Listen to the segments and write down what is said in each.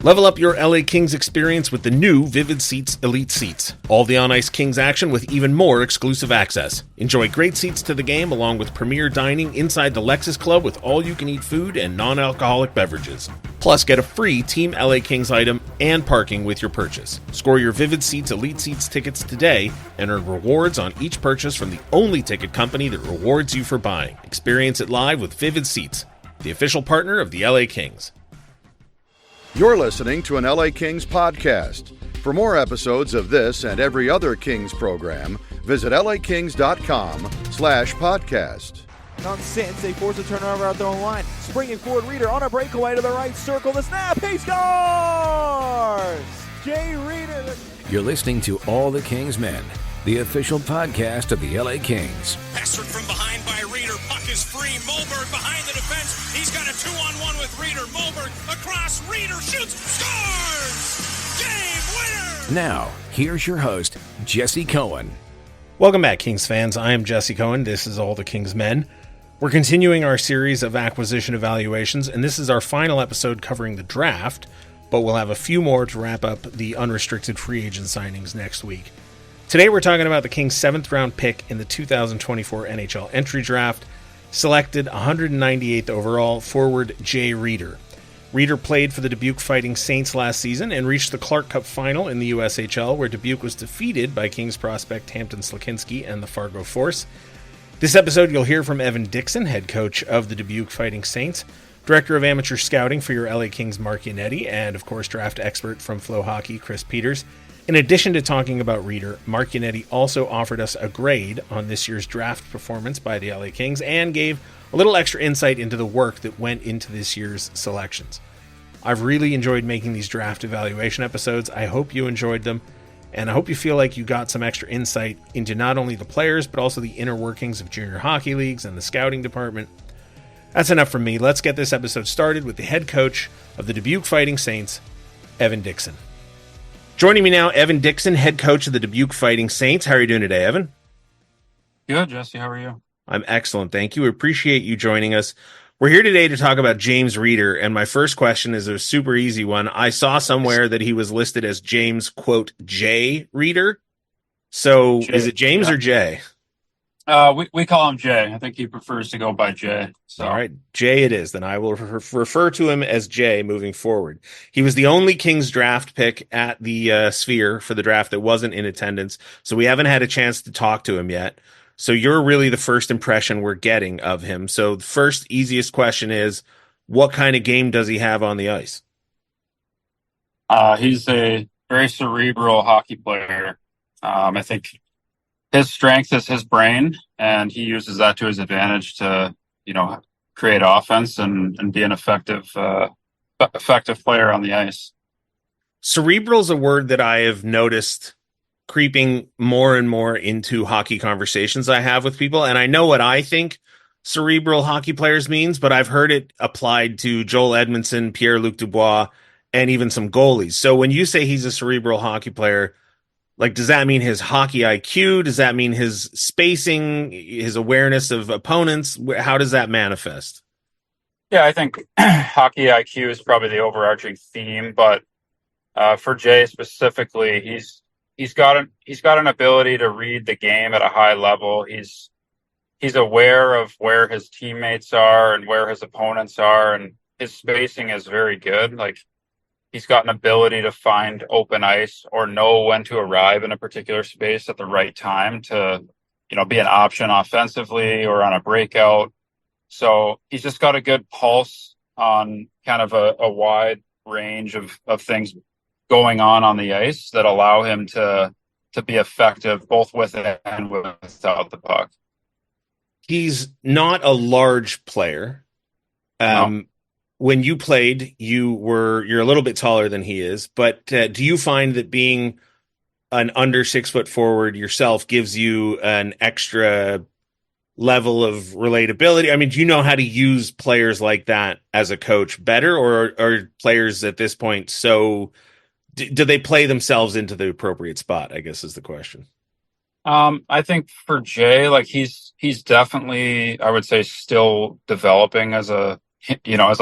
Level up your LA Kings experience with the new Vivid Seats Elite Seats. All the on-ice Kings action with even more exclusive access. Enjoy great seats to the game along with premier dining inside the Lexus Club with all-you-can-eat food and non-alcoholic beverages. Plus, get a free Team LA Kings item and parking with your purchase. Score your Vivid Seats Elite Seats tickets today and earn rewards on each purchase from the only ticket company that rewards you for buying. Experience it live with Vivid Seats, the official partner of the LA Kings. You're listening to an LA Kings podcast. For more episodes of this and every other Kings program, visit lakings.com/podcast. On Saints, they force a turnover out their own line. Springing forward, Reeder on a breakaway to the right circle. The snap, he scores! Jay Reeder. You're listening to All the Kings Men, the official podcast of the LA Kings. Pestered from behind by Reeder. Puck is free. Moberg behind the defense. He's got a 2-on-1 with Reeder. Moberg across. Reeder shoots. Scores! Game winner! Now, here's your host, Jesse Cohen. Welcome back, Kings fans. I am Jesse Cohen. This is All the Kings Men. We're continuing our series of acquisition evaluations, and this is our final episode covering the draft, but we'll have a few more to wrap up the unrestricted free agent signings next week. Today we're talking about the Kings' 7th round pick in the 2024 NHL Entry Draft, selected 198th overall, forward Jay Reeder. Reeder played for the Dubuque Fighting Saints last season and reached the Clark Cup final in the USHL, where Dubuque was defeated by Kings prospect Hampton Slakinski and the Fargo Force. This episode you'll hear from Evan Dixon, head coach of the Dubuque Fighting Saints, director of amateur scouting for your LA Kings Mark Yannetti, and of course draft expert from Flow Hockey Chris Peters. In addition to talking about Reeder, Mark Yannetti also offered us a grade on this year's draft performance by the LA Kings and gave a little extra insight into the work that went into this year's selections. I've really enjoyed making these draft evaluation episodes. I hope you enjoyed them, and I hope you feel like you got some extra insight into not only the players, but also the inner workings of junior hockey leagues and the scouting department. That's enough from me. Let's get this episode started with the head coach of the Dubuque Fighting Saints, Evan Dixon. Joining me now, Evan Dixon, head coach of the Dubuque Fighting Saints. How are you doing today, Evan? Good, Jesse. How are you? I'm excellent, thank you. We appreciate you joining us. We're here today to talk about James Reeder, and my first question is a super easy one. I saw somewhere that he was listed as James, quote, J. Reeder. So Jay, is it James or Jay? We call him Jay. I think he prefers to go by Jay. So. All right, Jay it is. Then I will refer to him as Jay moving forward. He was the only Kings draft pick at the Sphere for the draft that wasn't in attendance, so we haven't had a chance to talk to him yet. So you're really the first impression we're getting of him. So the first easiest question is, what kind of game does he have on the ice? He's a very cerebral hockey player. I think his strength is his brain, and he uses that to his advantage to, create offense and be an effective player on the ice. Cerebral is a word that I have noticed creeping more and more into hockey conversations I have with people. And I know what I think cerebral hockey players means, but I've heard it applied to Joel Edmondson, Pierre-Luc Dubois, and even some goalies. So when you say he's a cerebral hockey player, like, does that mean his hockey IQ? Does that mean his spacing, his awareness of opponents? How does that manifest? Yeah, I think hockey IQ is probably the overarching theme, but for Jay specifically, he's got an ability to read the game at a high level. He's aware of where his teammates are and where his opponents are, and his spacing is very good. Like, he's got an ability to find open ice or know when to arrive in a particular space at the right time to, be an option offensively or on a breakout. So he's just got a good pulse on kind of a wide range of things going on the ice that allow him to be effective both with it and without the puck. He's not a large player. No. When you played, you're a little bit taller than he is, but do you find that being an under 6 foot forward yourself gives you an extra level of relatability? I mean, do you know how to use players like that as a coach better, or are players at this point so do they play themselves into the appropriate spot, I guess is the question. I think for Jay, like he's definitely, I would say, still developing as a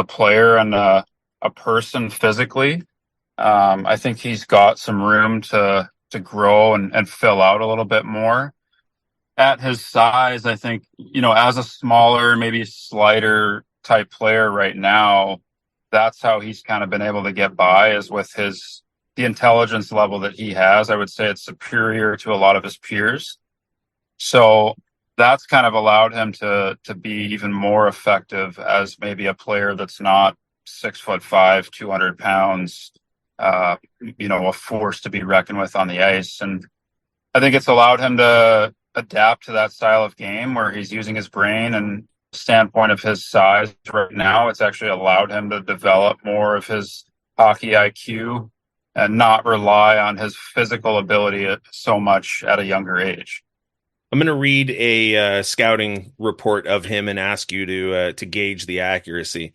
player and a person physically. I think he's got some room to grow and fill out a little bit more. At his size, I think, as a smaller, maybe slighter type player right now, that's how he's kind of been able to get by, is with the intelligence level that he has. I would say it's superior to a lot of his peers. So that's kind of allowed him to be even more effective as maybe a player that's not 6'5", 200 pounds, a force to be reckoned with on the ice. And I think it's allowed him to adapt to that style of game where he's using his brain, and standpoint of his size right now, it's actually allowed him to develop more of his hockey IQ and not rely on his physical ability so much at a younger age. I'm going to read a scouting report of him and ask you to gauge the accuracy.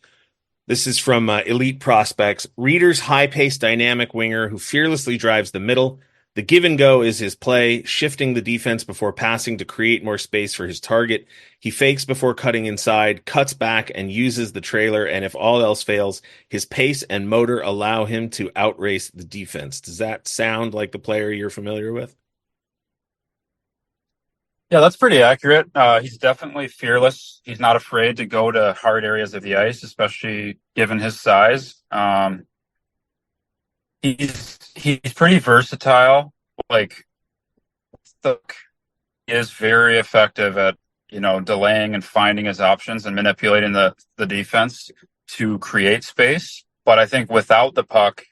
This is from Elite Prospects. Reader's high-paced dynamic winger who fearlessly drives the middle. The give and go is his play, shifting the defense before passing to create more space for his target. He fakes before cutting inside, cuts back, and uses the trailer, and if all else fails, his pace and motor allow him to outrace the defense. Does that sound like the player you're familiar with? Yeah, that's pretty accurate. He's definitely fearless. He's not afraid to go to hard areas of the ice, especially given his size. He's pretty versatile. Like, he is very effective at delaying and finding his options and manipulating the defense to create space. But I think without the puck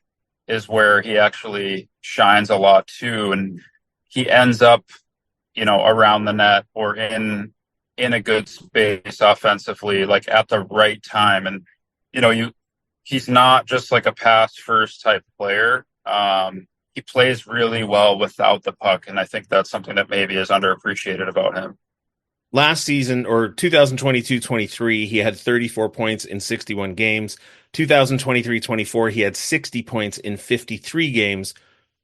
is where he actually shines a lot too, and he ends up around the net or in a good space offensively, like at the right time. And he's not just like a pass first type player. He plays really well without the puck, and I think that's something that maybe is underappreciated about him. Last season, or 2022-23, he had 34 points in 61 games. 2023-24, he had 60 points in 53 games.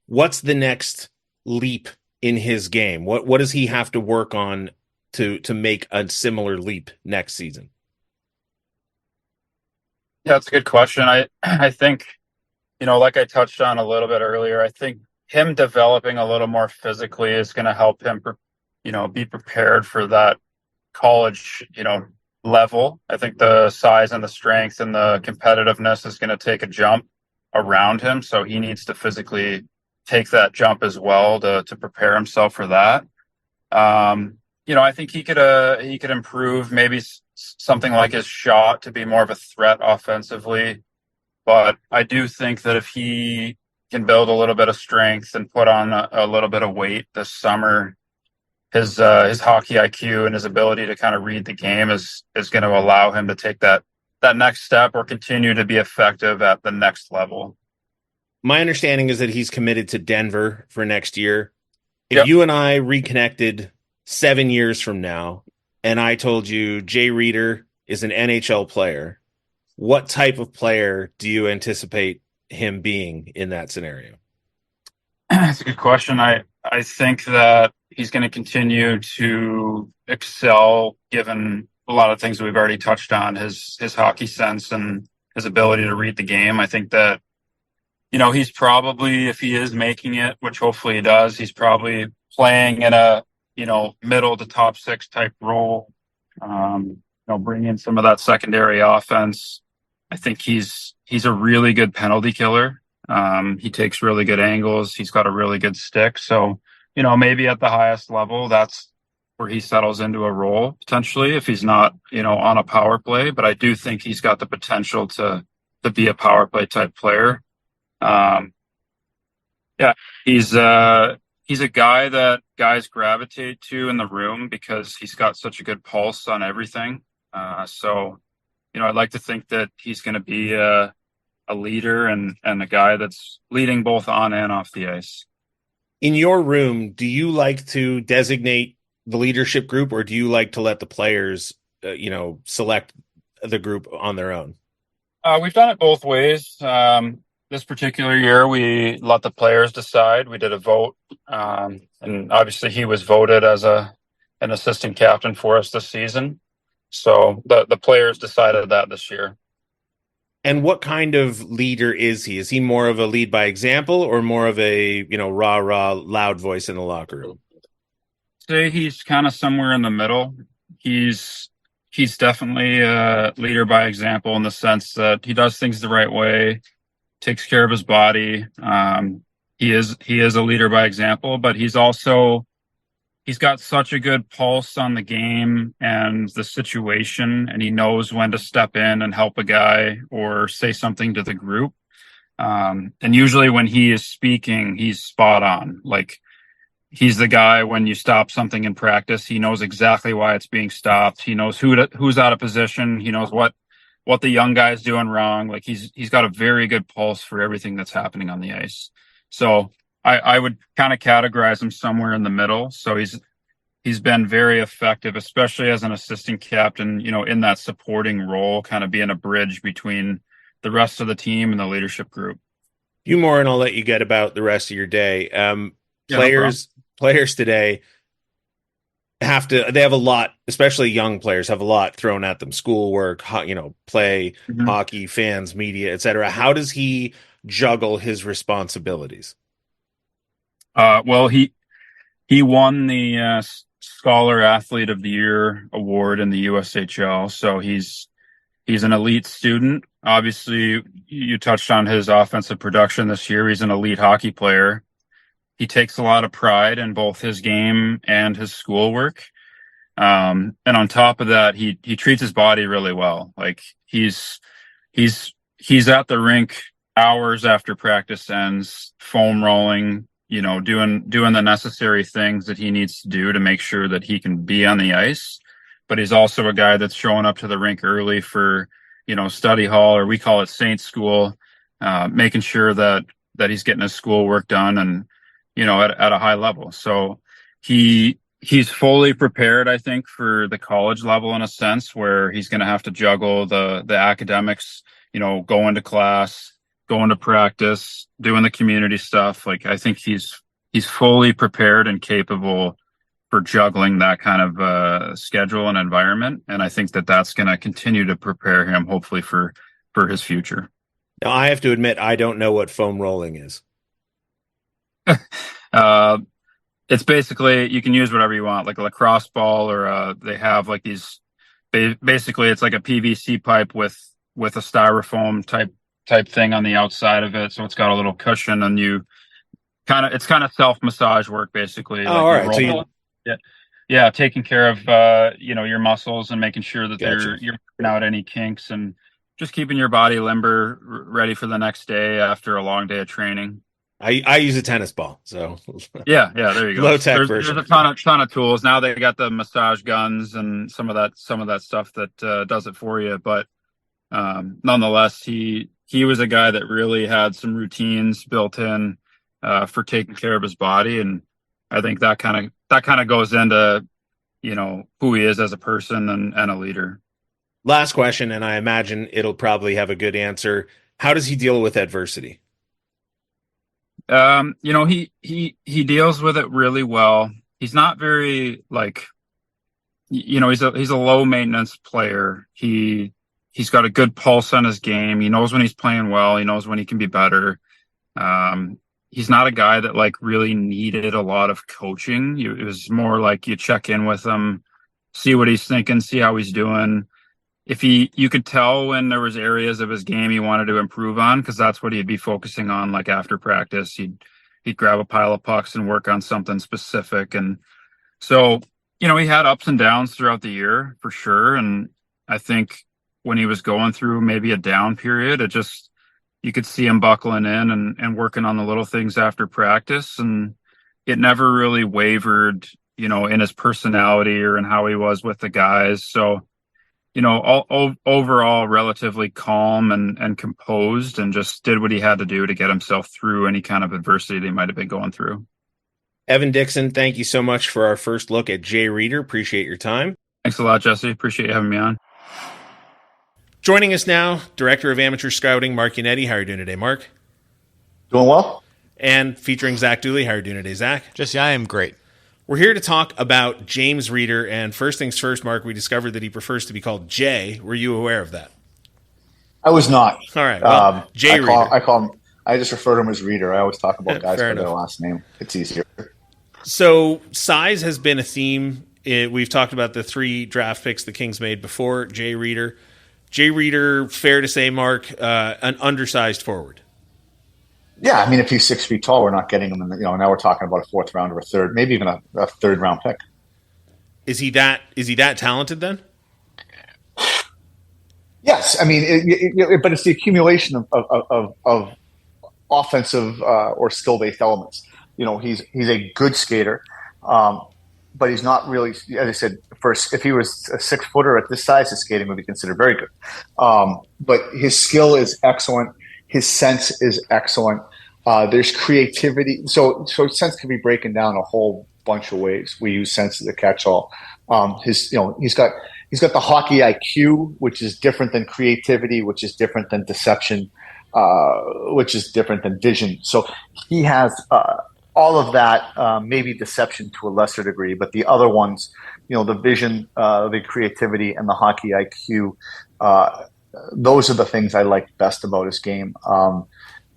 What's the next leap in his game? What does he have to work on to make a similar leap next season? Yeah, that's a good question. I think, like I touched on a little bit earlier, I think him developing a little more physically is going to help him, be prepared for that college, level. I think the size and the strength and the competitiveness is going to take a jump around him. So he needs to physically take that jump as well to prepare himself for that. I think he could improve maybe something like his shot to be more of a threat offensively. But I do think that if he can build a little bit of strength and put on a little bit of weight this summer, his hockey IQ and his ability to kind of read the game is going to allow him to take that next step or continue to be effective at the next level. My understanding is that he's committed to Denver for next year. If Yep. you and I reconnected 7 years from now, and I told you Jay Reeder is an NHL player, what type of player do you anticipate him being in that scenario? That's a good question. I think that he's going to continue to excel given a lot of things we've already touched on, his hockey sense and his ability to read the game. I think that, he's probably, if he is making it, which hopefully he does, he's probably playing in a, middle to top six type role, bring in some of that secondary offense. I think he's a really good penalty killer. He takes really good angles. He's got a really good stick. So, maybe at the highest level, that's where he settles into a role potentially if he's not, on a power play. But I do think he's got the potential to be a power play type player. He's a guy that guys gravitate to in the room because he's got such a good pulse on everything. So, I'd like to think that he's going to be a leader and a guy that's leading both on and off the ice. In your room, do you like to designate the leadership group, or do you like to let the players, select the group on their own? We've done it both ways. This particular year, we let the players decide. We did a vote, and obviously he was voted as an assistant captain for us this season. So the players decided that this year. And what kind of leader is he? Is he more of a lead by example or more of a, rah, loud voice in the locker room? Say he's kind of somewhere in the middle. He's definitely a leader by example in the sense that he does things the right way, takes care of his body. He is a leader by example, but he's got such a good pulse on the game and the situation, and he knows when to step in and help a guy or say something to the group. And usually when he is speaking, he's spot on. Like, he's the guy when you stop something in practice, he knows exactly why it's being stopped. He knows who's out of position. He knows what the young guy's doing wrong. Like, he's got a very good pulse for everything that's happening on the ice. So I would kind of categorize him somewhere in the middle. So he's been very effective, especially as an assistant captain, in that supporting role, kind of being a bridge between the rest of the team and the leadership group. You more, and I'll let you get about the rest of your day. Yeah, Players today they have a lot, especially young players have a lot thrown at them: schoolwork, play, hockey, fans, media, etc. How does he juggle his responsibilities? Well, he won the Scholar Athlete of the Year award in the USHL, so he's an elite student. Obviously, you touched on his offensive production this year. He's an elite hockey player. He takes a lot of pride in both his game and his schoolwork. And on top of that, he treats his body really well. Like, he's at the rink hours after practice ends, foam rolling, doing the necessary things that he needs to do to make sure that he can be on the ice. But he's also a guy that's showing up to the rink early for, study hall, or we call it Saints school, making sure that he's getting his schoolwork done and, at a high level. So he's fully prepared, I think, for the college level in a sense, where he's going to have to juggle the academics, going to class, going to practice, doing the community stuff. Like, I think he's fully prepared and capable for juggling that kind of schedule and environment. And I think that that's going to continue to prepare him, hopefully, for his future. Now, I have to admit, I don't know what foam rolling is. It's basically, you can use whatever you want, like a lacrosse ball, or they have like these, basically it's like a PVC pipe with a styrofoam type thing on the outside of it. So it's got a little cushion, and it's kind of self-massage work, basically. Oh, like, all right. So yeah, taking care of, your muscles and making sure that Gotcha. you're working out any kinks and just keeping your body limber, ready for the next day after a long day of training. I use a tennis ball, so yeah, there you go. Low tech There's version. a ton of tools now. They got the massage guns and some of that stuff that does it for you. But nonetheless, he was a guy that really had some routines built in for taking care of his body, and I think that kind of goes into who he is as a person and a leader. Last question, and I imagine it'll probably have a good answer. How does he deal with adversity? He deals with it really well. He's not very he's a low maintenance player. He's got a good pulse on his game. He knows when he's playing well. He knows when he can be better. He's not a guy that really needed a lot of coaching. It was more like you check in with him, see what he's thinking, see how he's doing. You could tell when there was areas of his game he wanted to improve on, because that's what he'd be focusing on. Like, after practice, he'd grab a pile of pucks and work on something specific. And so, he had ups and downs throughout the year for sure. And I think when he was going through maybe a down period, you could see him buckling in and working on the little things after practice. And it never really wavered, in his personality or in how he was with the guys. So, overall relatively calm and composed, and just did what he had to do to get himself through any kind of adversity they might have been going through. Evan Dixon, thank you so much for our first look at Jay Reeder. Appreciate your time. Thanks a lot, Jesse. Appreciate you having me on. Joining us now, Director of Amateur Scouting, Mark Yannetti. How are you doing today, Mark? Doing well. And featuring Zach Dooley. How are you doing today, Zach? Jesse, I am great. We're here to talk about James Reeder, and first things first, Mark, we discovered that he prefers to be called Jay. Were you aware of that? I was not. All right. Well, Jay Reader. I just refer to him as Reader. I always talk about guys by Fair their enough. last name. It's easier. So size has been a theme. We've talked about the 3 draft picks the Kings made before. Jay Reader. Jay Reader, fair to say, Mark, an undersized forward. Yeah, I mean, if he's 6 feet tall, we're not getting him in now we're talking about a 4th round or a 3rd, maybe even a 3rd round pick. Is he that talented then? Yes, I mean, but it's the accumulation of offensive or skill based elements. He's a good skater, but he's not really. As I said, first, if he was a 6-footer at this size, his skating would be considered very good. But his skill is excellent. His sense is excellent. There's creativity. So sense can be broken down a whole bunch of ways. We use sense as a catch-all. He's got the hockey IQ, which is different than creativity, which is different than deception, which is different than vision. So he has all of that, maybe deception to a lesser degree, but the other ones, the vision, the creativity, and the hockey IQ, those are the things I like best about his game.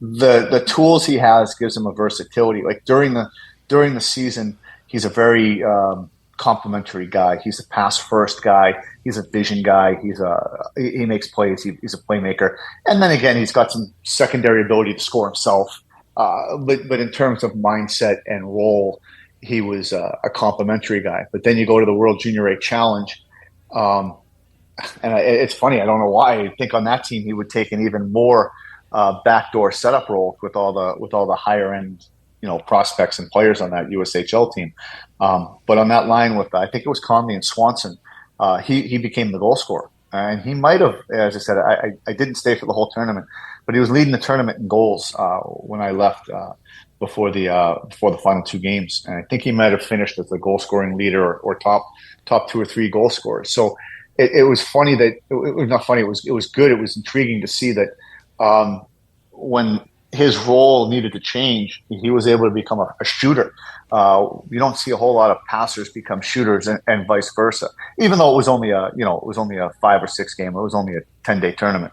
The tools he has gives him a versatility. Like during the season, he's a very complimentary guy. He's a pass first guy. He's a vision guy. He makes plays. He's a playmaker. And then again, he's got some secondary ability to score himself. But in terms of mindset and role, he was a complimentary guy. But then you go to the World Junior A Challenge, and it's funny. I don't know why. I think on that team he would take an even more backdoor setup role with all the higher end prospects and players on that USHL team. But on that line with, I think it was Conley and Swanson, he became the goal scorer. And he might have, as I said, I didn't stay for the whole tournament, but he was leading the tournament in goals when I left before the final 2 games. And I think he might have finished as the goal scoring leader or top 2 or 3 goal scorers. So it was funny that it was not funny. It was good. It was intriguing to see that when his role needed to change, he was able to become a shooter. You don't see a whole lot of passers become shooters and vice versa. Even though it was only a 5 or 6 game, it was only a 10-day tournament.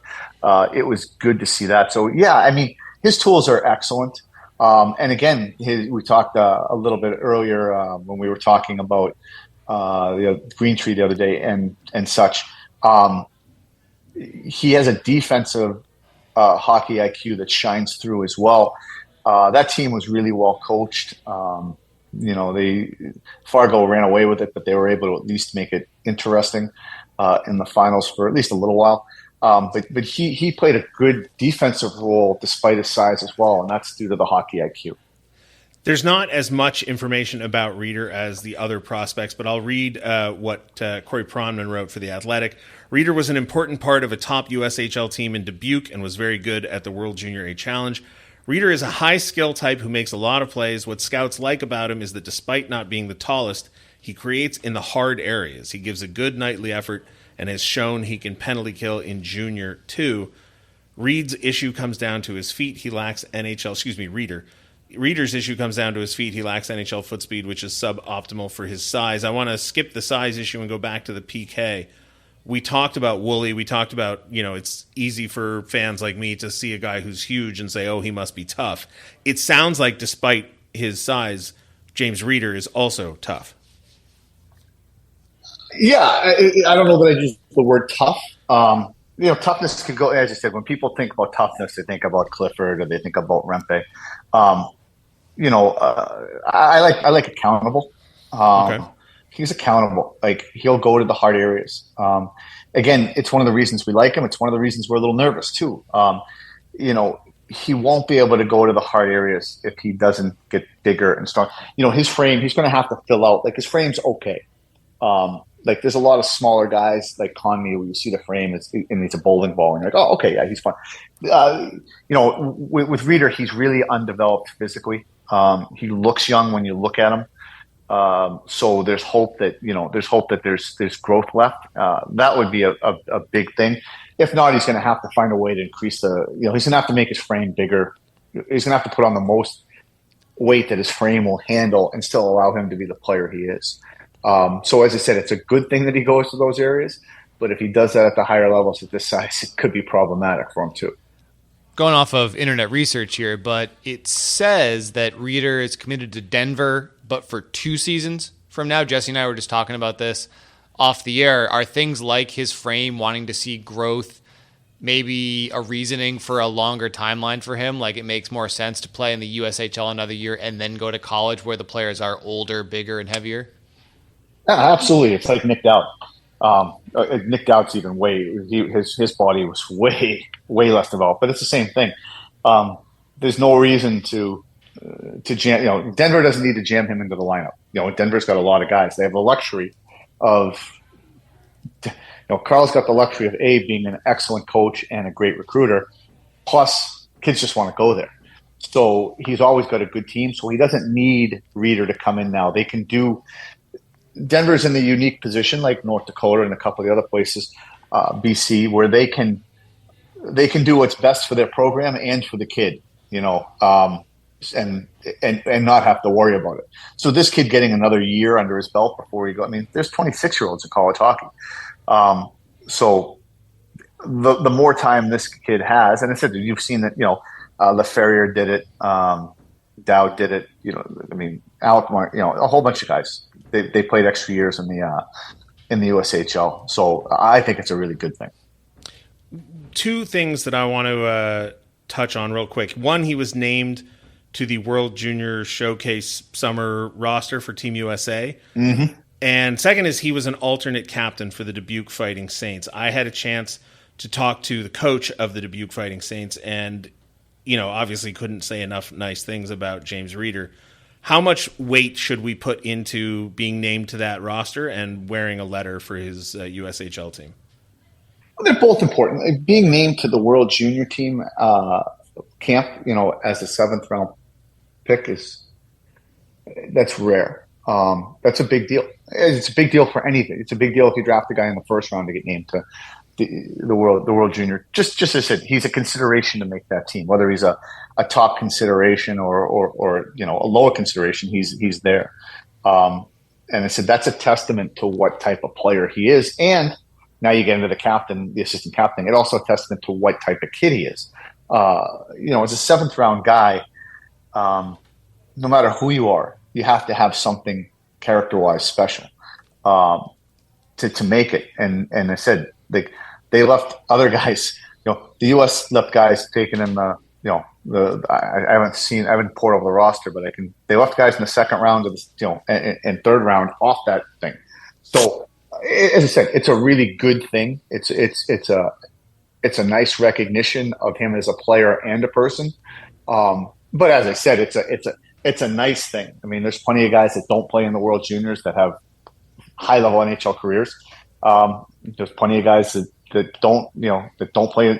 It was good to see that. So yeah, I mean, his tools are excellent. And again, we talked a little bit earlier when we were talking about the Green Tree the other day and such. He has a defensive hockey IQ that shines through as well. That team was really well coached. Fargo ran away with it, but they were able to at least make it interesting in the finals for at least a little while. But he played a good defensive role despite his size as well, and that's due to the hockey IQ. There's not as much information about Reader as the other prospects, but I'll read what Corey Pronman wrote for The Athletic. Reader was an important part of a top USHL team in Dubuque and was very good at the World Junior A Challenge. Reader is a high-skill type who makes a lot of plays. What scouts like about him is that despite not being the tallest, he creates in the hard areas. He gives a good nightly effort and has shown he can penalty kill in junior too. Reader's issue comes down to his feet. He lacks Reader's issue comes down to his feet. He lacks NHL foot speed, which is suboptimal for his size. I want to skip the size issue and go back to the PK. We talked about Woolley. We talked about, it's easy for fans like me to see a guy who's huge and say, oh, he must be tough. It sounds like despite his size, James Reader is also tough. Yeah, I don't know that I use the word tough. Toughness could go, as I said, when people think about toughness, they think about Clifford or they think about Rempe. I like accountable. Okay. He's accountable. Like, he'll go to the hard areas. Again, it's one of the reasons we like him. It's one of the reasons we're a little nervous too. He won't be able to go to the hard areas if he doesn't get bigger and strong. His frame, he's going to have to fill out. Like, his frame's okay. There's a lot of smaller guys like Conley where you see the frame and it's a bowling ball and you're like, oh, okay, yeah, he's fine. With Reader, he's really undeveloped physically. He looks young when you look at him. So there's hope that there's growth left. That would be a big thing. If not, he's going to have to find a way to increase he's going to have to make his frame bigger. He's going to have to put on the most weight that his frame will handle and still allow him to be the player he is. So as I said, it's a good thing that he goes to those areas. But if he does that at the higher levels at this size, it could be problematic for him too. Going off of internet research here, but it says that Reeder is committed to Denver, but for 2 seasons from now. Jesse and I were just talking about this off the air. Are things like his frame, wanting to see growth, maybe a reasoning for a longer timeline for him? Like it makes more sense to play in the USHL another year and then go to college where the players are older, bigger, and heavier? Yeah, absolutely. It's like Nick Dowd. Nick Dowd's even his body was way less developed, but it's the same thing. There's no reason to jam. Denver doesn't need to jam him into the lineup. Denver's got a lot of guys. They have the luxury of. Carl's got the luxury of being an excellent coach and a great recruiter. Plus, kids just want to go there. So he's always got a good team. So he doesn't need Reeder to come in now. They can do. Denver's in the unique position, like North Dakota and a couple of the other places, BC, where they can do what's best for their program and for the kid, and not have to worry about it. So this kid getting another year under his belt before he go. I mean, there's 26-year-olds in college hockey. So the more time this kid has, and I said you've seen that, LaFerrier did it, Dowd did it. Alec Mark, a whole bunch of guys. They played extra years in the USHL. So I think it's a really good thing. 2 things that I want to touch on real quick. One, he was named to the World Junior Showcase Summer roster for Team USA. Mm-hmm. And second is he was an alternate captain for the Dubuque Fighting Saints. I had a chance to talk to the coach of the Dubuque Fighting Saints and, obviously couldn't say enough nice things about James Reeder. How much weight should we put into being named to that roster and wearing a letter for his USHL team? They're both important. Being named to the World Junior Team camp, as a 7th round pick that's rare. That's a big deal. It's a big deal for anything. It's a big deal if you draft a guy in the 1st round to get named to the World Junior. Just as I said, he's a consideration to make that team. Whether he's a top consideration or a lower consideration, he's there. And I said that's a testament to what type of player he is. And now you get into the assistant captain. It's also a testament to what type of kid he is. As a 7th round guy, no matter who you are, you have to have something character-wise special to make it. And I said they left other guys. The U.S. left guys taken in the. I haven't poured over the roster, but they left guys in the 2nd round of and 3rd round off that thing. So as I said, it's a really good thing. It's a nice recognition of him as a player and a person. But as I said, it's a nice thing. I me's plenty of guys that don't play in the World Juniors that have high level NHL careers. There's plenty of guys that don't play.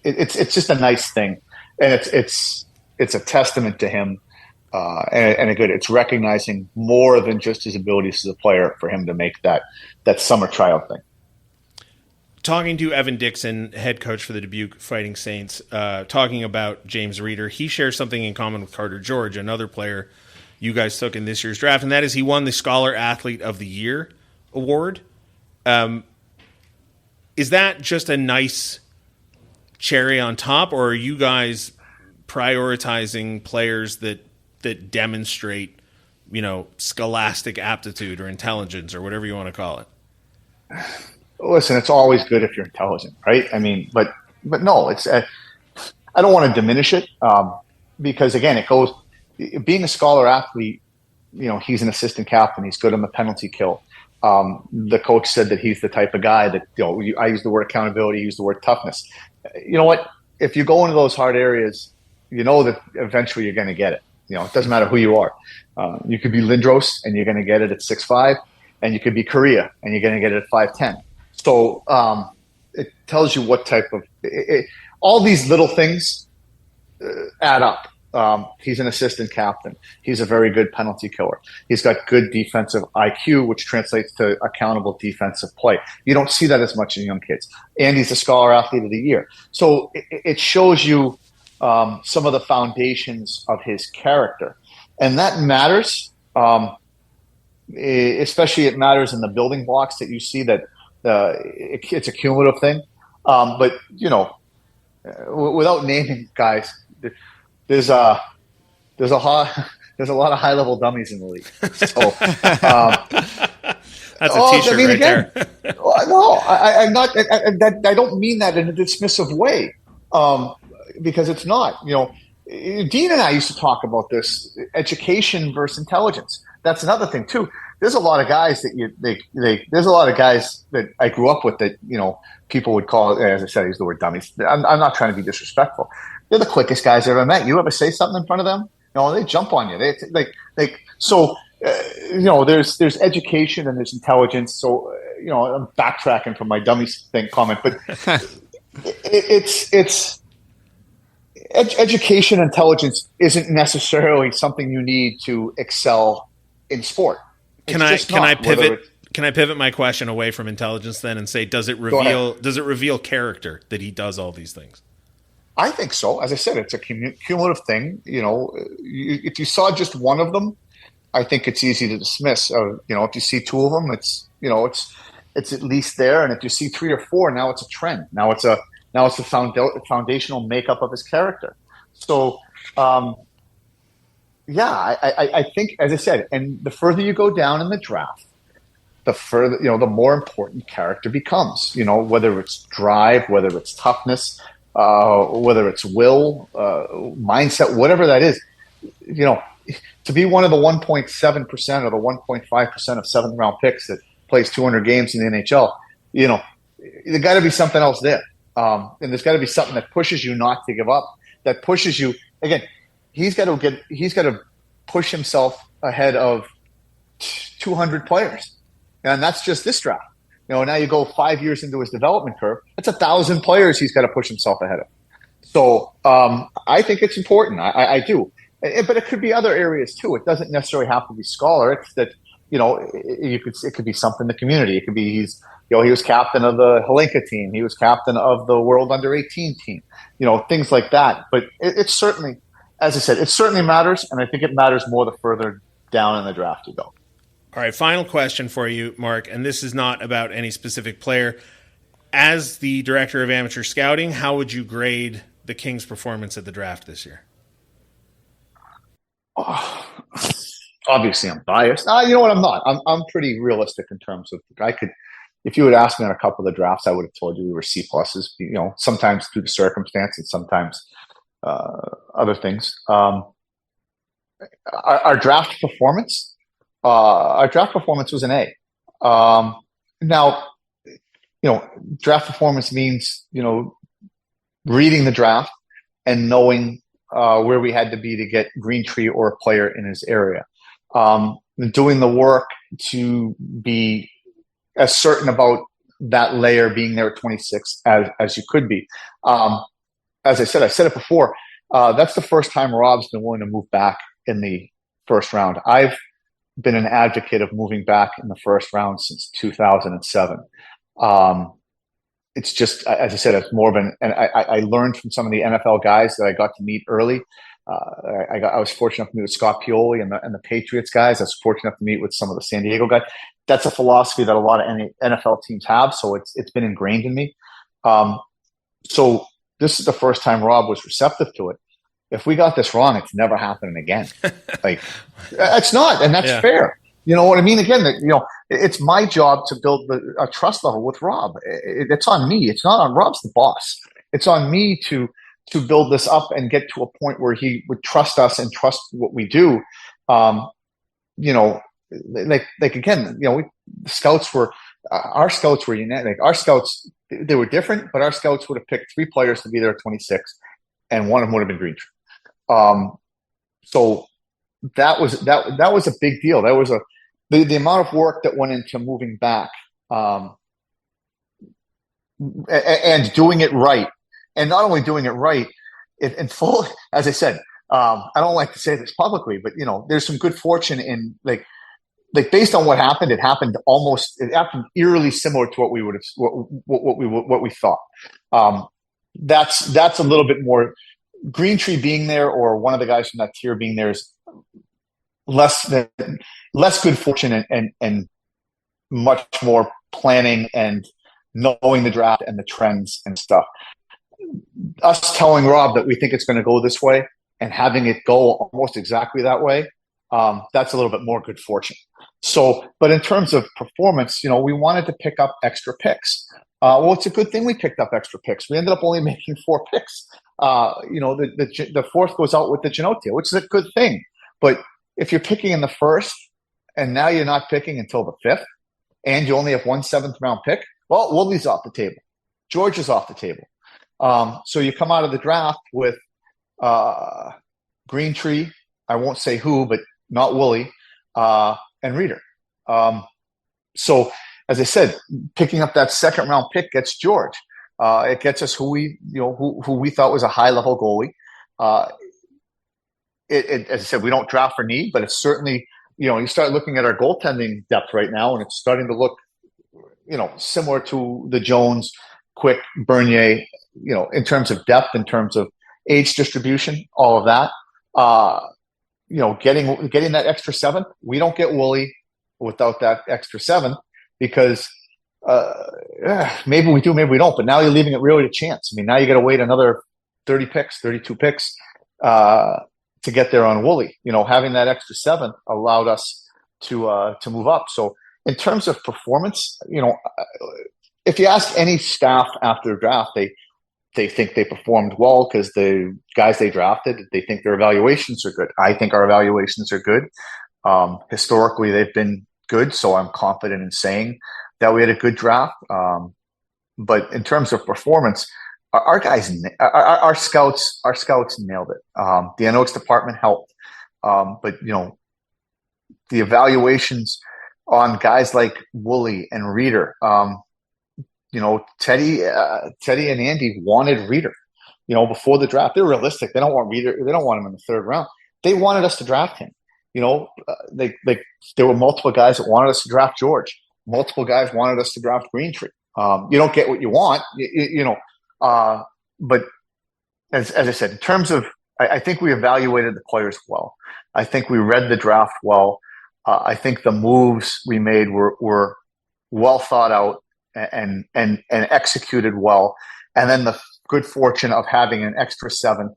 It's just a nice thing, and it's a testament to him. It's recognizing more than just his abilities as a player for him to make that summer tryout thing. Talking to Evan Dixon, head coach for the Dubuque Fighting Saints, talking about James Reeder, he shares something in common with Carter George, another player you guys took in this year's draft, and that is he won the Scholar Athlete of the Year award. Is that just a nice cherry on top, or are you guys prioritizing players that demonstrate, scholastic aptitude or intelligence or whatever you want to call it? Listen, it's always good if you're intelligent, right? But no, it's. I don't want to diminish it because again, it goes. Being a scholar athlete, he's an assistant captain. He's good on the penalty kill. The coach said that he's the type of guy that I use the word accountability, use the word toughness. You know what? If you go into those hard areas, that eventually you're going to get it. It doesn't matter who you are. You could be Lindros and you're going to get it at 6'5", and you could be Korea and you're going to get it at 5'10". So it tells you what type of all these little things add up. He's an assistant captain. He's a very good penalty killer. He's got good defensive IQ, which translates to accountable defensive play. You don't see that as much in young kids. And he's a Scholar Athlete of the Year. So it shows you some of the foundations of his character. And that matters. Especially it matters in the building blocks that you see that it's a cumulative thing. But without naming guys, there's a there's a lot of high level dummies in the league. So that's a t-shirt right again, there. No, I'm not. I don't mean that in a dismissive way, because it's not. Dean and I used to talk about this: education versus intelligence. That's another thing too. There's a lot of guys there's a lot of guys that I grew up with that people would call, as I said, I use the word dummies. I'm not trying to be disrespectful. They're the quickest guys I ever met. You ever say something in front of them? They jump on you. There's education and there's intelligence. So I'm backtracking from my dummies thing comment, but education intelligence isn't necessarily something you need to excel in sport. Can I pivot my question away from intelligence then and say, does it reveal character that he does all these things? I think so. As I said, it's a cumulative thing. If you saw just one of them, I think it's easy to dismiss. If you see two of them, it's at least there. And if you see three or four, now it's a trend. Now it's the foundational makeup of his character. So, I think, as I said, and the further you go down in the draft, the more important character becomes. Whether it's drive, whether it's toughness, whether it's will, mindset, whatever that is. To be one of the 1.7% or the 1.5% of seventh round picks that plays 200 games in the NHL, there got to be something else there. And there's got to be something that pushes you not to give up, that pushes you. Again, he's got to push himself ahead of 200 players. And that's just this draft. Now you go 5 years into his development curve, that's 1,000 players he's got to push himself ahead of. So I think it's important. I do. But it could be other areas too. It doesn't necessarily have to be scholar. It's that, it could be something in the community. It could be he was captain of the Helenka team. He was captain of the World Under-18 team. Things like that. But it certainly, as I said, it certainly matters, and I think it matters more the further down in the draft you go. All right, final question for you, Mark, and this is not about any specific player. As the director of amateur scouting, how would you grade the Kings' performance at the draft this year? Oh, obviously, I'm biased. You know what? I'm not. I'm pretty realistic in terms of if you had asked me on a couple of the drafts, I would have told you we were C pluses. Sometimes due to circumstances, sometimes other things. Our draft performance. Our draft performance was an A. Now, draft performance means reading the draft and knowing where we had to be to get Greentree or a player in his area. Doing the work to be as certain about that layer being there at 26 as you could be. As I said it before, that's the first time Rob's been willing to move back in the first round. I've been an advocate of moving back in the first round since 2007. It's just, as I said, it's more of and I learned from some of the NFL guys that I got to meet early. I was fortunate enough to meet with Scott Pioli and the Patriots guys. I was fortunate enough to meet with some of the San Diego guys. That's a philosophy that a lot of NFL teams have, so it's been ingrained in me. So this is the first time Rob was receptive to it. If we got this wrong, it's never happening again. It's not, and that's fair. You know what I mean? Again, it's my job to build a trust level with Rob. It's on me. It's not on Rob's the boss. It's on me to build this up and get to a point where he would trust us and trust what we do. Again, the scouts were our scouts were unique. Our scouts, they were different, but our scouts would have picked 3 players to be there at 26, and one of them would have been Greentree. So that was a big deal. That was the amount of work that went into moving back, and doing it right. And not only doing it right in full, as I said, I don't like to say this publicly, but there's some good fortune in like based on what happened. It happened eerily similar to what we would have, what we thought. That's a little bit more. Greentree being there, or one of the guys from that tier being there, is less good fortune and much more planning and knowing the draft and the trends and stuff. Us telling Rob that we think it's going to go this way and having it go almost exactly that way, that's a little bit more good fortune. So, but in terms of performance, we wanted to pick up extra picks. Well, it's a good thing we picked up extra picks. We ended up only making 4 picks. The fourth goes out with the Genotia, which is a good thing. But if you're picking in the first and now you're not picking until the 5th and you only have 1 7th-round pick, well, Woolley's off the table. George is off the table. So you come out of the draft with Greentree, I won't say who, but not Woolley, and Reeder. So, as I said, picking up that 2nd-round pick gets George. It gets us who we thought was a high-level goalie. As I said, we don't draft for need, but it's certainly, you start looking at our goaltending depth right now, and it's starting to look, similar to the Jones, Quick, Bernier, in terms of depth, in terms of age distribution, all of that. Getting that extra 7th, we don't get Woolley without that extra 7th because maybe we do, maybe we don't. But now you're leaving it really to chance. I mean, now you got to wait another 30 picks, 32 picks to get there on Woolley. Having that extra 7th allowed us to move up. So in terms of performance, if you ask any staff after the draft, they think they performed well because the guys they drafted, they think their evaluations are good. I think our evaluations are good. Historically, they've been good, so I'm confident in saying that we had a good draft. But in terms of performance, our guys, our scouts nailed it. The analytics department helped, but the evaluations on guys like Woolley and Reeder. Teddy and Andy wanted Reeder, before the draft. They're realistic. They don't want Reeder. They don't want him in the 3rd round. They wanted us to draft him. There were multiple guys that wanted us to draft George. Multiple guys wanted us to draft Greentree. You don't get what you want, but as I said, in terms of, I think we evaluated the players well. I think we read the draft well. I think the moves we made were well thought out and executed well. And then the good fortune of having an extra 7th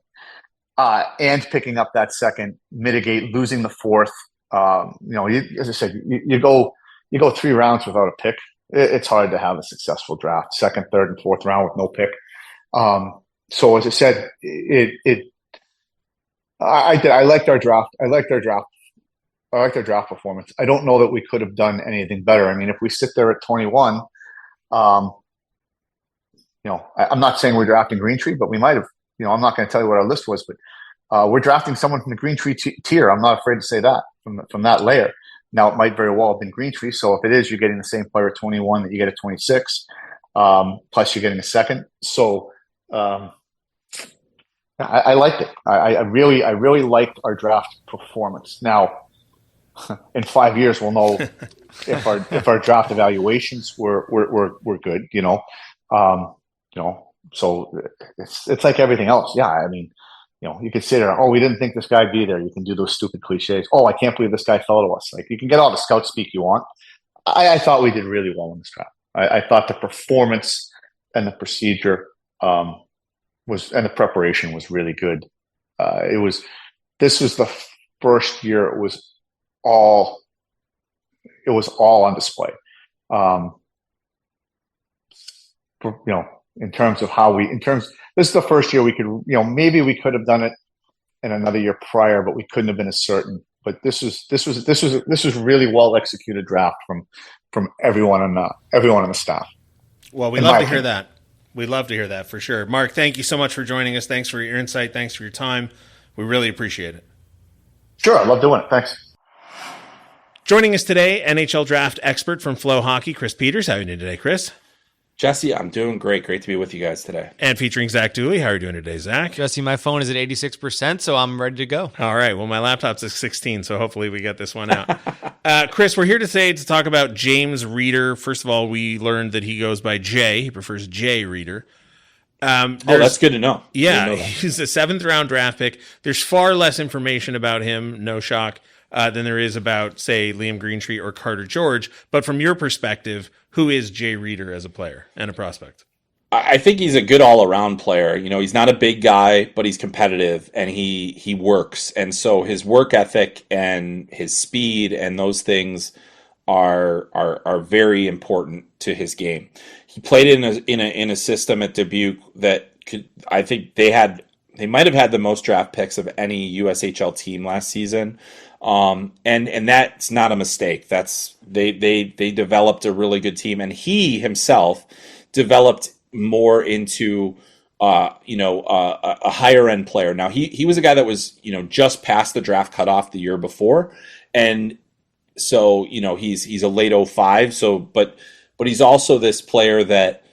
and picking up that 2nd, mitigate losing the 4th. As I said, you go 3 rounds without a pick. It's hard to have a successful draft, 2nd, 3rd, and 4th round with no pick. So as I said, I liked our draft. I liked our draft performance. I don't know that we could have done anything better. I mean, if we sit there at 21, I'm not saying we're drafting Greentree, but we might have. I'm not going to tell you what our list was, but we're drafting someone from the Greentree tier. I'm not afraid to say that from that layer. Now, it might very well have been Greentree. So if it is, you're getting the same player at 21 that you get at 26, plus you're getting a 2nd. So I liked it. I really liked our draft performance. Now, in 5 years, we'll know if our draft evaluations were good. So it's like everything else. Yeah, I mean, you could say, "Oh, we didn't think this guy'd be there." You can do those stupid cliches. "Oh, I can't believe this guy fell to us." Like, you can get all the scout speak you want. I thought we did really well in this draft. I thought the performance and the procedure and the preparation was really good. This was the first year it was all on display. In terms of this is the first year we could, maybe we could have done it in another year prior, but we couldn't have been as certain. But this was really well executed draft from everyone on the staff. Well, we love to hear that. We'd love to hear that for sure. Mark, thank you so much for joining us. Thanks for your insight. Thanks for your time. We really appreciate it. Sure, I love doing it. Thanks. Joining us today, NHL draft expert from Flow Hockey, Chris Peters. How are you doing today, Chris? Jesse, I'm doing great. Great to be with you guys today. And featuring Zach Dooley. How are you doing today, Zach? Jesse, my phone is at 86%, so I'm ready to go. All right. Well, my laptop's at 16, so hopefully we get this one out. Chris, we're here today to talk about James Reeder. First of all, we learned that he goes by Jay. He prefers Jay Reeder. That's good to know. Yeah, he's a 7th round draft pick. There's far less information about him, no shock, than there is about, say, Liam Greentree or Carter George. But from your perspective, who is Jay Reeder as a player and a prospect? I think he's a good all-around player. You know, he's not a big guy, but he's competitive and he works. And so his work ethic and his speed and those things are very important to his game. He played in a system at Dubuque that I think they might have had the most draft picks of any USHL team last season. And that's not a mistake. They developed a really good team, and he himself developed more into a higher end player. Now he was a guy that was, just past the draft cutoff the year before, and so he's a late 05. So but he's also this player that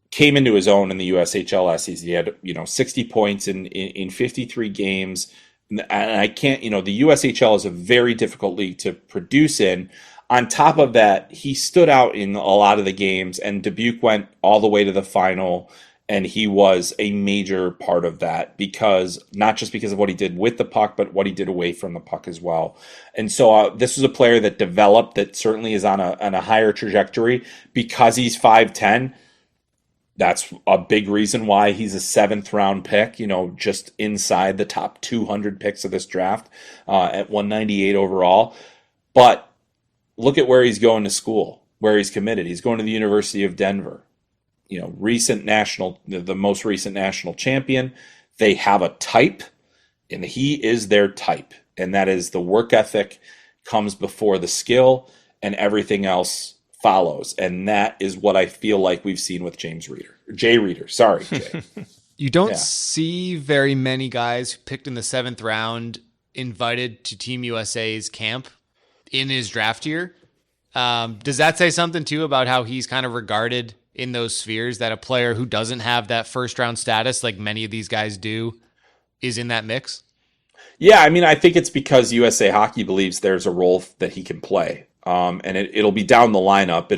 came into his own in the USHL last season. He had 60 points in 53 games, and I can't, the USHL is a very difficult league to produce in. On top of that, he stood out in a lot of the games, and Dubuque went all the way to the final, and he was a major part of that, because not just because of what he did with the puck, but what he did away from the puck as well. And so this was a player that developed, that certainly is on a higher trajectory because he's 5'10". That's a big reason why he's a 7th round pick, just inside the top 200 picks of this draft at 198 overall. But look at where he's going to school, where he's committed. He's going to the University of Denver. The most recent national champion. They have a type, and he is their type. And that is the work ethic comes before the skill, and everything else follows. And that is what I feel like we've seen with Jay Reeder. Sorry, Jay. You don't see very many guys picked in the 7th round invited to Team USA's camp in his draft year. Does that say something too about how he's kind of regarded in those spheres, that a player who doesn't have that first round status, like many of these guys do, is in that mix? Yeah, I mean, I think it's because USA Hockey believes there's a role that he can play. And it'll be down the lineup.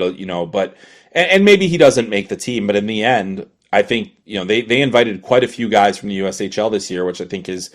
And maybe he doesn't make the team, but in the end, I think, they invited quite a few guys from the USHL this year, which I think is,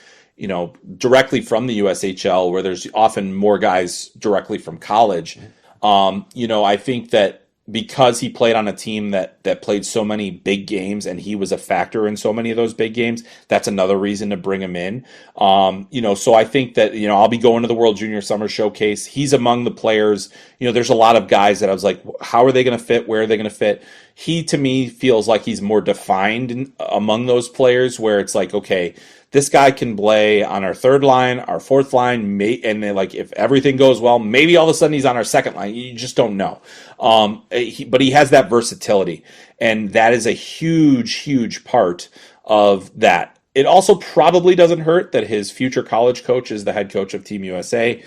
directly from the USHL, where there's often more guys directly from college. I think that because he played on a team that played so many big games, and he was a factor in so many of those big games, that's another reason to bring him in. So I think that, I'll be going to the World Junior Summer Showcase. He's among the players. There's a lot of guys that I was like, how are they going to fit? Where are they going to fit? He, to me, feels like he's more defined among those players, where it's like, okay, this guy can play on our 3rd line, our 4th line, and then, like, if everything goes well, maybe all of a sudden he's on our 2nd line. You just don't know. But he has that versatility, and that is a huge, huge part of that. It also probably doesn't hurt that his future college coach is the head coach of Team USA.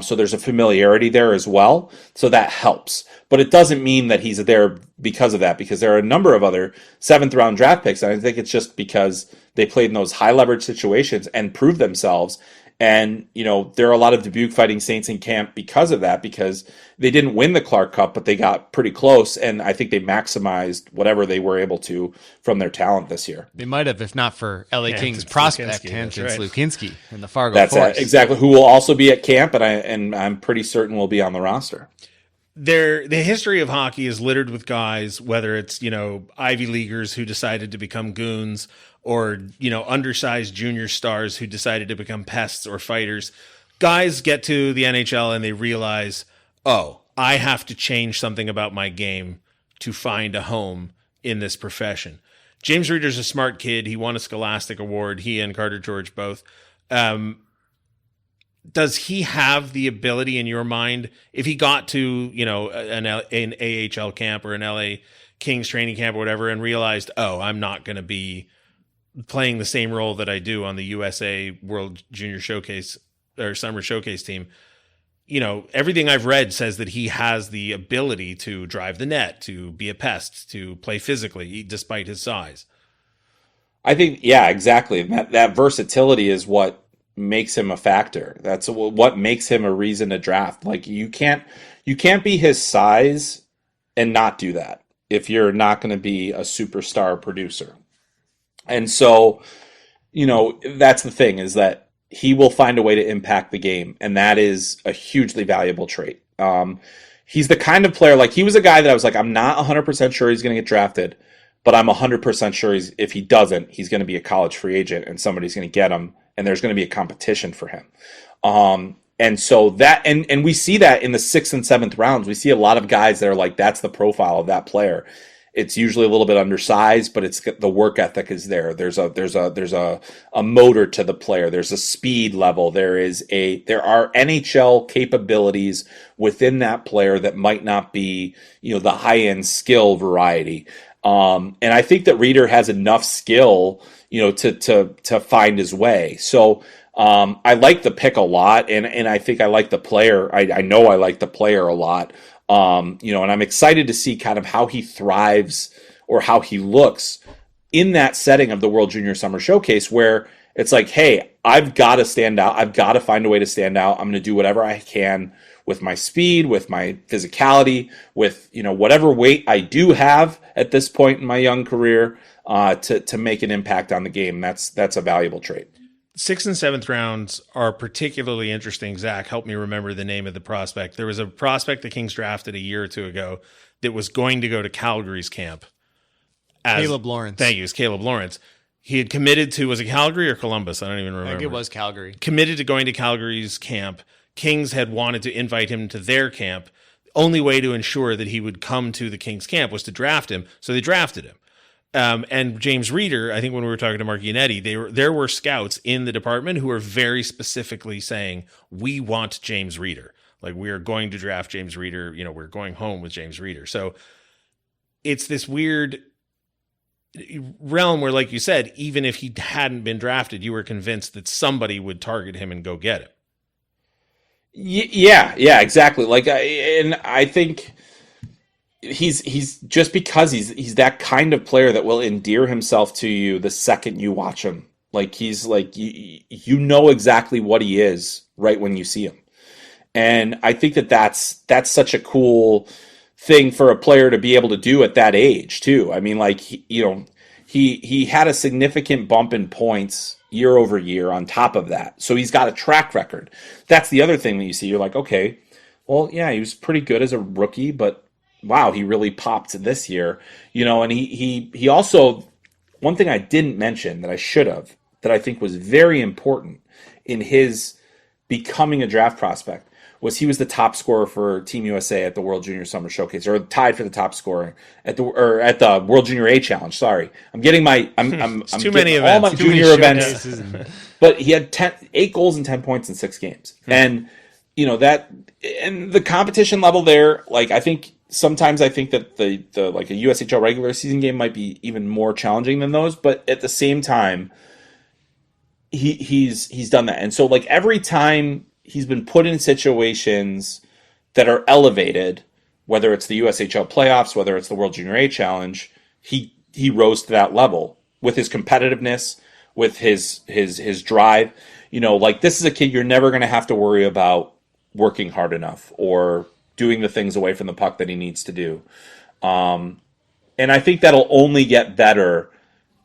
So there's a familiarity there as well. So that helps. But it doesn't mean that he's there because of that, because there are a number of other 7th round draft picks. And I think it's just because they played in those high leverage situations and proved themselves. And, there are a lot of Dubuque Fighting Saints in camp because of that, because they didn't win the Clark Cup, but they got pretty close. And I think they maximized whatever they were able to from their talent this year. They might have, if not for LA Kings prospect Hanson Slukinski in the Fargo That's Force. Exactly, who will also be at camp, and I'm pretty certain will be on the roster. The history of hockey is littered with guys, whether it's, Ivy Leaguers who decided to become goons, or, undersized junior stars who decided to become pests or fighters. Guys get to the NHL and they realize, oh, I have to change something about my game to find a home in this profession. James Reeder's a smart kid. He won a Scholastic Award, he and Carter George both. Does he have the ability, in your mind, if he got to, an AHL camp or an LA Kings training camp or whatever, and realized, oh, I'm not going to be playing the same role that I do on the USA World Junior Showcase or Summer Showcase team, everything I've read says that he has the ability to drive the net, to be a pest, to play physically, despite his size. I think, yeah, exactly. That versatility is what makes him a factor. That's what makes him a reason to draft. Like, you can't be his size and not do that if you're not going to be a superstar producer. And so, that's the thing, is that he will find a way to impact the game, and that is a hugely valuable trait. He's the kind of player, like he was a guy that I was like, I'm not 100% sure he's going to get drafted, but I'm 100% sure if he doesn't, he's going to be a college free agent and somebody's going to get him, and there's going to be a competition for him. And so that, and we see that in the 6th and 7th rounds. We see a lot of guys that are like, that's the profile of that player. It's usually a little bit undersized, but it's the work ethic is there. There's a motor to the player. There's a speed level. There are NHL capabilities within that player that might not be, the high end skill variety. And I think that Reeder has enough skill, to find his way. So, I like the pick a lot, and I think I like the player. I know I like the player a lot. And I'm excited to see kind of how he thrives or how he looks in that setting of the World Junior Summer Showcase, where it's like, hey, I've got to stand out. I've got to find a way to stand out. I'm going to do whatever I can with my speed, with my physicality, with, whatever weight I do have at this point in my young career, to make an impact on the game. That's a valuable trait. 6th and 7th rounds are particularly interesting. Zach, help me remember the name of the prospect. There was a prospect the Kings drafted a year or two ago that was going to go to Calgary's camp. Caleb Lawrence. Thank you. It's Caleb Lawrence. He had committed to, was it Calgary or Columbus? I don't even remember. I think it was Calgary. Committed to going to Calgary's camp. Kings had wanted to invite him to their camp. Only way to ensure that he would come to the Kings camp was to draft him. So they drafted him. And James Reeder, I think when we were talking to Mark Yannetti, there were scouts in the department who were very specifically saying, we want James Reeder. Like, we are going to draft James Reeder. We're going home with James Reeder. So it's this weird realm where, like you said, even if he hadn't been drafted, you were convinced that somebody would target him and go get him. Yeah, exactly. I think he's just because he's that kind of player that will endear himself to you the second you watch him. Like, he's like, you know exactly what he is right when you see him. And I think that's such a cool thing for a player to be able to do at that age too. I mean, like, he had a significant bump in points year over year on top of that. So he's got a track record. That's the other thing that you see. You're like, okay, well, yeah, he was pretty good as a rookie, but wow, he really popped this year, and he also, one thing I didn't mention that I should have, that I think was very important in his becoming a draft prospect, was he was the top scorer for Team USA at the World Junior Summer Showcase, or tied for the top scorer at the World Junior A Challenge. Sorry, I'm getting I'm too many events, all my junior events. But he had 8 goals and 10 points in 6 games, and that, and the competition level there, like, sometimes I think that the like a USHL regular season game might be even more challenging than those, but at the same time, he's done that. And so, like, every time he's been put in situations that are elevated, whether it's the USHL playoffs, whether it's the World Junior A Challenge, he rose to that level with his competitiveness, with his drive. Like, this is a kid you're never going to have to worry about working hard enough or doing the things away from the puck that he needs to do. And I think that'll only get better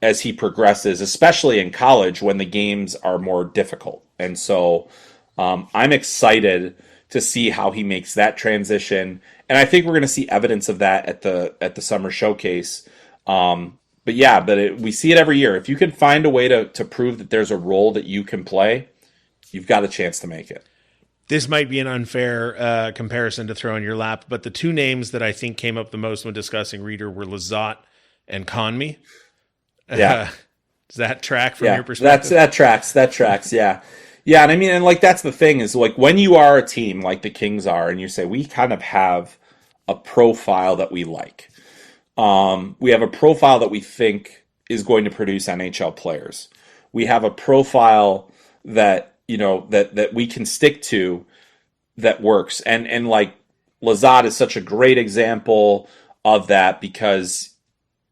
as he progresses, especially in college when the games are more difficult. And so I'm excited to see how he makes that transition. And I think we're going to see evidence of that at the summer showcase. But we see it every year. If you can find a way to prove that there's a role that you can play, you've got a chance to make it. This might be an unfair comparison to throw in your lap, but the 2 names that I think came up the most when discussing Reeder were Lizotte and Conmey. Yeah. Does that track from your perspective? That tracks. Yeah. Yeah. And I mean, and like, that's the thing is, like, when you are a team like the Kings are, and you say, we kind of have a profile that we like. We have a profile that we think is going to produce NHL players. We have a profile that, that we can stick to that works. And like, Lizotte is such a great example of that, because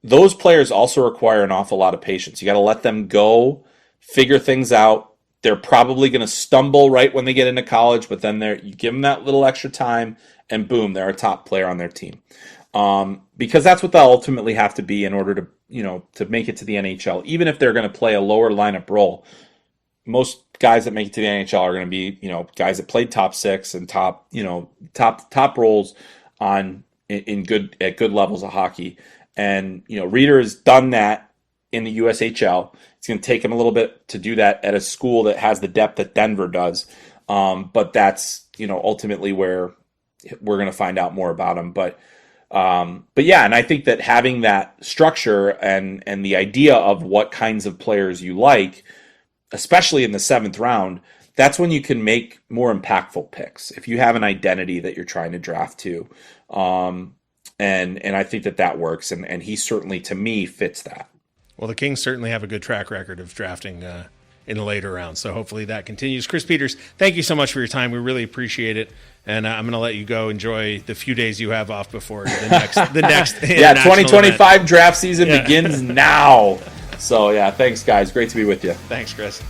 those players also require an awful lot of patience. You got to let them go, figure things out. They're probably going to stumble right when they get into college, but then you give them that little extra time, and boom, they're a top player on their team. Because that's what they'll ultimately have to be in order to, to make it to the NHL. Even if they're going to play a lower lineup role, most guys that make it to the NHL are going to be, guys that played top six and top roles at good levels of hockey. And, Reeder has done that in the USHL. It's going to take him a little bit to do that at a school that has the depth that Denver does. But that's, ultimately where we're going to find out more about him. But yeah, and I think that having that structure and the idea of what kinds of players you like, especially in the 7th round, that's when you can make more impactful picks if you have an identity that you're trying to draft to. And I think that works. And he certainly, to me, fits that. Well, the Kings certainly have a good track record of drafting in the later rounds, so hopefully that continues. Chris Peters, thank you so much for your time. We really appreciate it, and I'm going to let you go enjoy the few days you have off before the next yeah, 2025 event. Draft season begins now. So, yeah, thanks, guys. Great to be with you. Thanks, Chris.